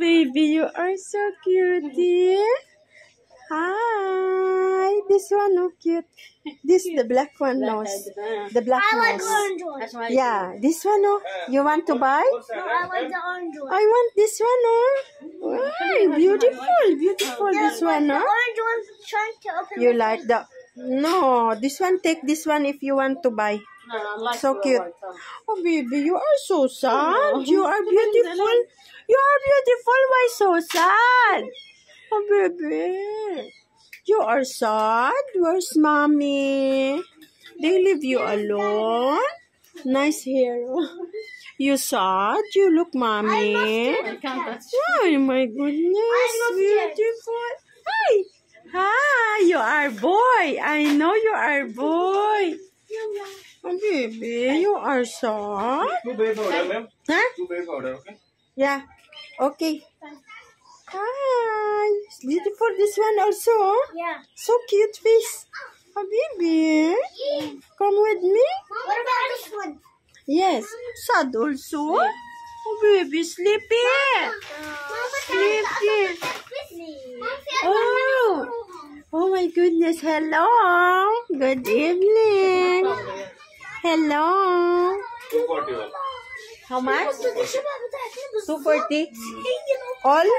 baby, you are so cutie. Hi. This one, oh, cute. This, the black one nose. The black nose. That's why Yeah, this one, oh. You want to buy? No, I want the orange one. I want this one, oh. Wow, beautiful, beautiful. This one, The oh. orange one's trying to open You like the... No, this one, take this one if you want to buy. So cute. Oh, baby, you are so sad. You are beautiful. You are beautiful. Why so sad? Oh, baby. You are sad. Where's mommy? They leave you alone? Nice hair. You sad? You look mommy. Oh, my goodness. Beautiful. Hi. Hi. You are boy. I know you are boy. Oh, baby, you are soft. 2 baby powder, ma'am. Huh? 2 baby powder, okay? Yeah. Okay. Hi. Beautiful this one also. Yeah. So cute face. Oh, baby. Come with me. What about this one? Yes. Sad also. Oh, baby, sleepy. Sleepy. Oh. Oh, my goodness. Hello. Good evening. Hello. 241. How much? 240. All?